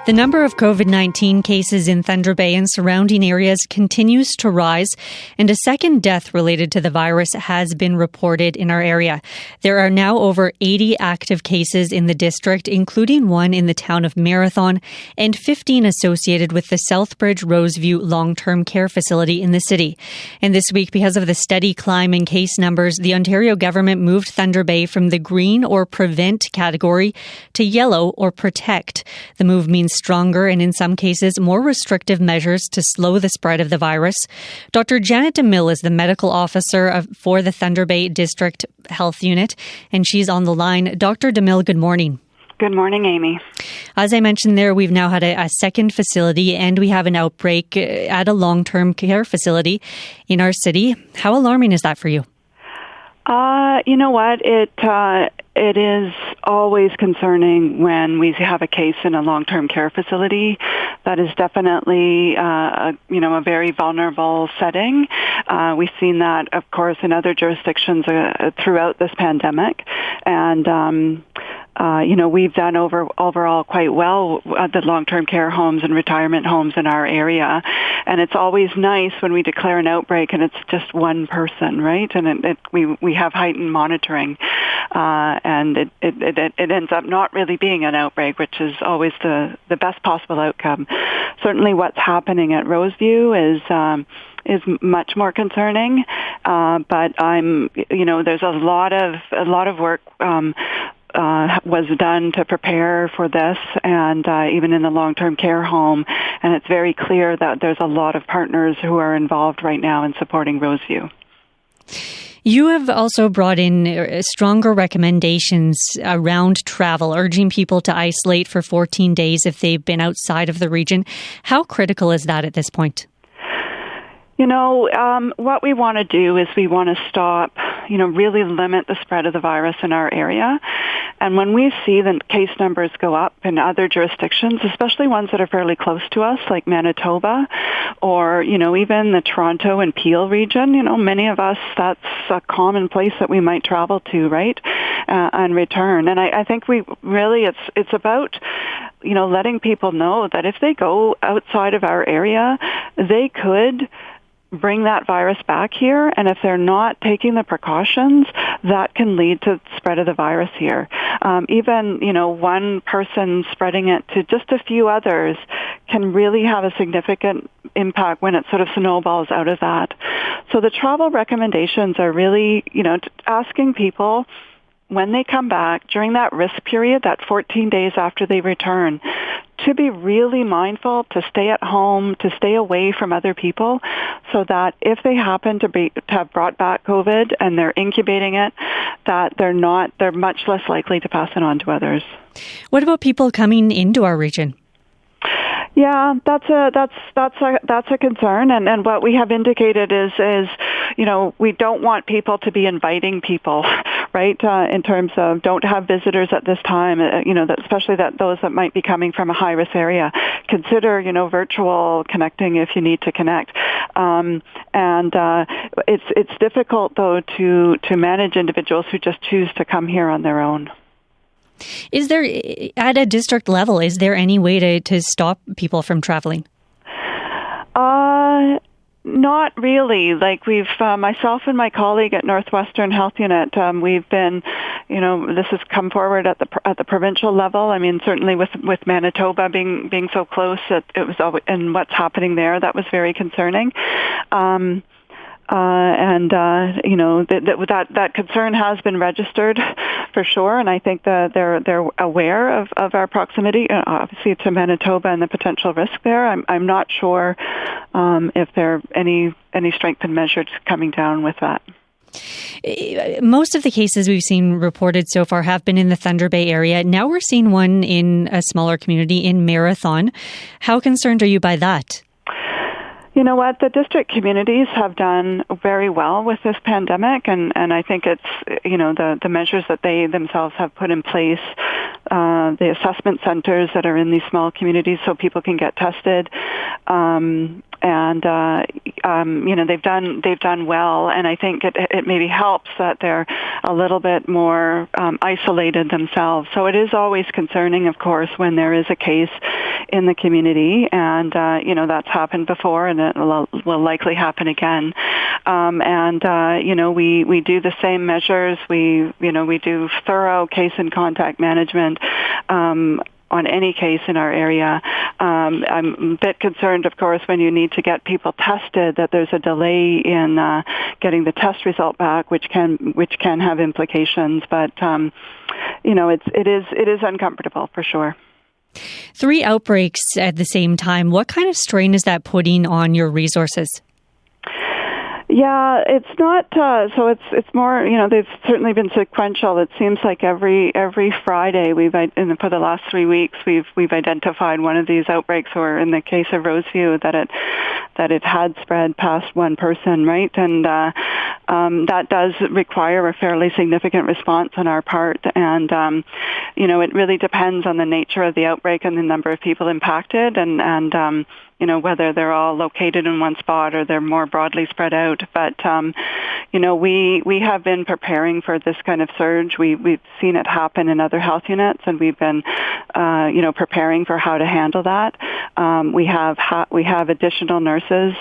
The number of COVID-19 cases in Thunder Bay and surrounding areas continues to rise, and a second death related to the virus has been reported in our area. There are now over 80 active cases in the district, including one in the town of Marathon, and 15 associated with the Southbridge Roseview long-term care facility in the city. And this week, because of the steady climb in case numbers, the Ontario government moved Thunder Bay from the green or prevent category to yellow or protect. The move means stronger and in some cases more restrictive measures to slow the spread of the virus. Dr. Janet DeMille is the medical officer for the Thunder Bay District Health Unit, and she's on the line. Dr. DeMille, good morning. Good morning, Amy. As I mentioned there, we've now had a second facility and we have an outbreak at a long-term care facility in our city. How alarming is that for you? You know what? It is always concerning when we have a case in a long-term care facility. That is definitely, a very vulnerable setting. We've seen that, of course, in other jurisdictions throughout this pandemic, and we've done overall quite well at the long-term care homes and retirement homes in our area. And it's always nice when we declare an outbreak and it's just one person, right? And we have heightened monitoring, and it ends up not really being an outbreak, which is always the best possible outcome. Certainly, what's happening at Roseview is much more concerning. But there's a lot of work was done to prepare for this, and even in the long-term care home. And it's very clear that there's a lot of partners who are involved right now in supporting Roseview. You have also brought in stronger recommendations around travel, urging people to isolate for 14 days if they've been outside of the region. How critical is that at this point? What we want to do is we want to stop, really limit the spread of the virus in our area. And when we see the case numbers go up in other jurisdictions, especially ones that are fairly close to us, like Manitoba, or, even the Toronto and Peel region, many of us, that's a common place that we might travel to, right, and return. And I think it's about, letting people know that if they go outside of our area, they could bring that virus back here, and if they're not taking the precautions, that can lead to spread of the virus here. Even, one person spreading it to just a few others can really have a significant impact when it sort of snowballs out of that. So the travel recommendations are really, asking people when they come back during that risk period, that 14 days after they return, to be really mindful, to stay at home, to stay away from other people, so that if they happen to have brought back COVID and they're incubating it, that they're much less likely to pass it on to others. What about people coming into our region? Yeah, that's a concern, and what we have indicated is we don't want people to be inviting people, right? In terms of don't have visitors at this time, especially those that might be coming from a high risk area. Consider virtual connecting if you need to connect, and it's difficult though to manage individuals who just choose to come here on their own. Is there, at a district level, is there any way to stop people from traveling? Not really. Like we've, myself and my colleague at Northwestern Health Unit, we've been, this has come forward at the provincial level. I mean, certainly with Manitoba being so close, it was always, and what's happening there, that was very concerning. That concern has been registered for sure, and I think that they're aware of our proximity, obviously to Manitoba and the potential risk there. I'm not sure if there are any strengthened measures coming down with that. Most of the cases we've seen reported so far have been in the Thunder Bay area. Now we're seeing one in a smaller community in Marathon. How concerned are you by that? You know what? The district communities have done very well with this pandemic, and I think it's, the measures that they themselves have put in place, the assessment centers that are in these small communities so people can get tested, they've done well, and I think it maybe helps that they're a little bit more isolated themselves. So it is always concerning, of course, when there is a case in the community, and that's happened before, and it will likely happen again. We do the same measures. We do thorough case and contact management on any case in our area. I'm a bit concerned, of course, when you need to get people tested, that there's a delay in getting the test result back, which can have implications. But it is uncomfortable for sure. 3 outbreaks at the same time. What kind of strain is that putting on your resources? Yeah, it's not. So it's more. They've certainly been sequential. It seems like every Friday for the last 3 weeks we've identified one of these outbreaks, or in the case of Roseview, that it had spread past one person, right? And that does require a fairly significant response on our part. And it really depends on the nature of the outbreak and the number of people impacted, and whether they're all located in one spot or they're more broadly spread out. But, we have been preparing for this kind of surge. We've seen it happen in other health units, and we've been, preparing for how to handle that. We have additional nurses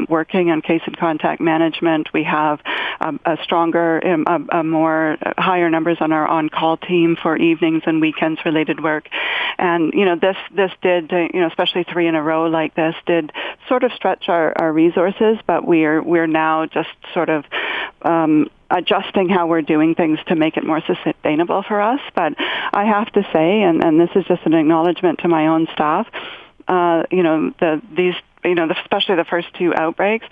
working on case and contact management. We have a stronger, higher numbers on our on-call team for evenings and weekends related work. And, this did, especially 3 in a row like this, did sort of stretch our resources, but we're now just sort of adjusting how we're doing things to make it more sustainable for us. But I have to say, and this is just an acknowledgement to my own staff, especially the first 2 outbreaks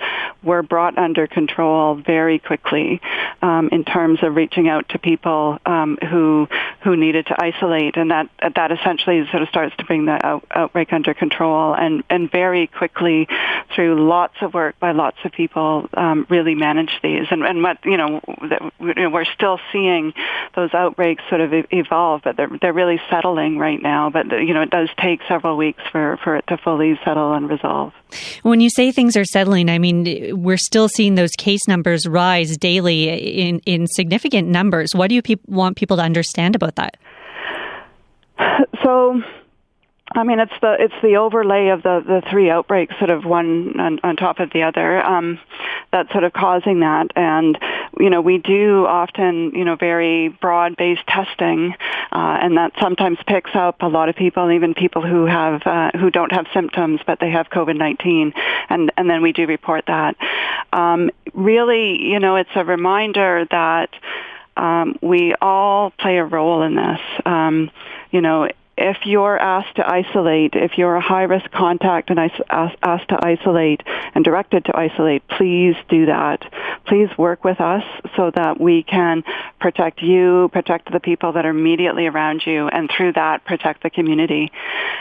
were brought under control very quickly in terms of reaching out to people who needed to isolate, and that essentially sort of starts to bring the outbreak under control, and very quickly through lots of work by lots of people really manage these, and what we're still seeing those outbreaks sort of evolve, but they're really settling right now. But it does take several weeks for it to fully settle and resolve. When you say things are settling, I mean, we're still seeing those case numbers rise daily in significant numbers. What do you want people to understand about that? So, I mean, it's the overlay of the 3 outbreaks, sort of one on top of the other, that's sort of causing that. And, we do often, very broad-based testing, and that sometimes picks up a lot of people, even people who don't have symptoms, but they have COVID-19, and then we do report that. Really, it's a reminder that we all play a role in this. If you're asked to isolate, if you're a high-risk contact and asked to isolate and directed to isolate, please do that. Please work with us so that we can protect you, protect the people that are immediately around you, and through that, protect the community.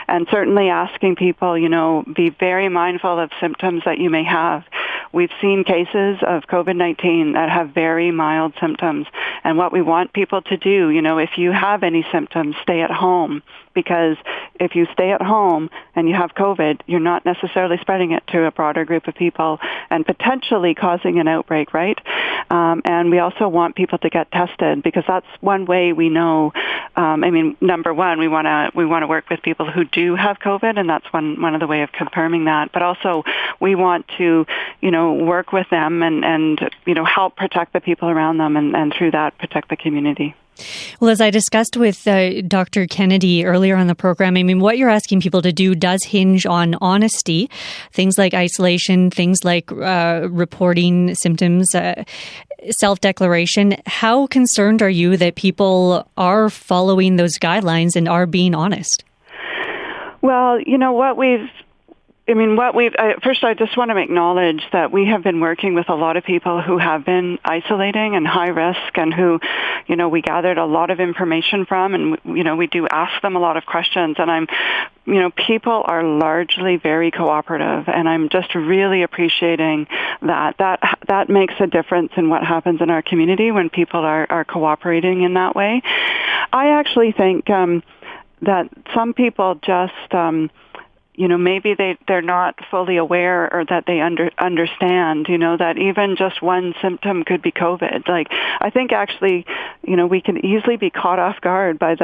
And certainly asking people, be very mindful of symptoms that you may have. We've seen cases of COVID-19 that have very mild symptoms. And what we want people to do, if you have any symptoms, stay at home. Because if you stay at home and you have COVID, you're not necessarily spreading it to a broader group of people and potentially causing an outbreak, right? And we also want people to get tested, because that's one way we know. Number one, we want to work with people who do have COVID, and that's one of the way of confirming that. But also, we want to, work with them and help protect the people around them, and through that, protect the community. Well, as I discussed with Dr. Kennedy earlier on the program, what you're asking people to do does hinge on honesty. Things like isolation, things like reporting symptoms, self-declaration. How concerned are you that people are following those guidelines and are being honest? Well, first, I just want to acknowledge that we have been working with a lot of people who have been isolating and high risk, and who, we gathered a lot of information from, and, we do ask them a lot of questions. And people are largely very cooperative, and I'm just really appreciating that. That makes a difference in what happens in our community when people are cooperating in that way. I actually think that some people just maybe they're not fully aware or that they understand, that even just one symptom could be COVID. Like, I think actually, we can easily be caught off guard by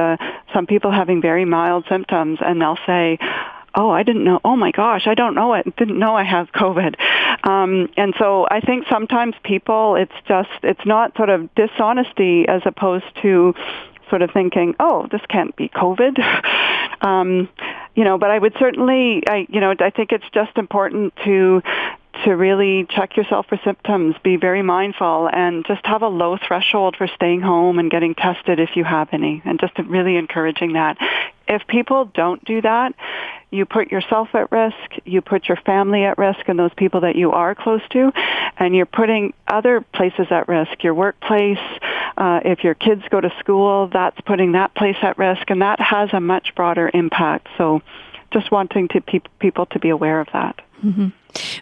some people having very mild symptoms, and they'll say, oh, I didn't know. Oh my gosh, I don't know it. Didn't know I have COVID. And so I think sometimes people, it's not sort of dishonesty as opposed to sort of thinking, oh, this can't be COVID. But I would certainly, I think it's just important to really check yourself for symptoms, be very mindful, and just have a low threshold for staying home and getting tested if you have any, and just really encouraging that. If people don't do that, you put yourself at risk, you put your family at risk and those people that you are close to, and you're putting other places at risk, your workplace. If your kids go to school, that's putting that place at risk, and that has a much broader impact. So just wanting people to be aware of that. Mm-hmm.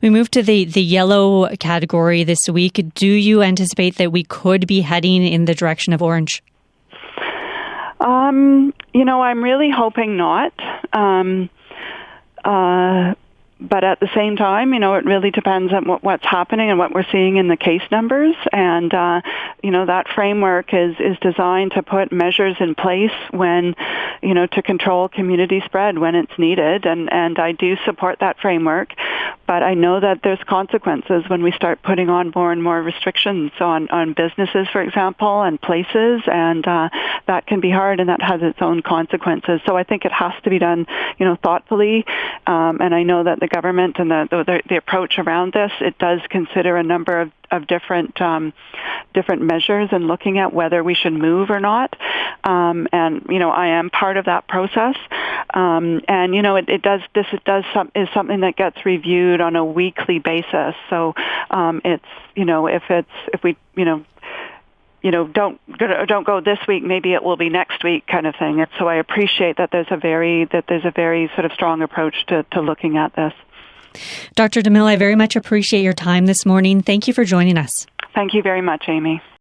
We move to the yellow category this week. Do you anticipate that we could be heading in the direction of orange? I'm really hoping not. But at the same time, it really depends on what's happening and what we're seeing in the case numbers. And, that framework is designed to put measures in place when, to control community spread when it's needed. And I do support that framework. But I know that there's consequences when we start putting on more and more restrictions on businesses, for example, and places. And that can be hard, and that has its own consequences. So I think it has to be done, thoughtfully. And I know that the government and the approach around this, it does consider a number of different measures and looking at whether we should move or not. And I am part of that process. And is something that gets reviewed on a weekly basis. So if we don't go this week, maybe it will be next week, kind of thing. And so I appreciate that there's a very sort of strong approach to looking at this. Dr. DeMille, I very much appreciate your time this morning. Thank you for joining us. Thank you very much, Amy.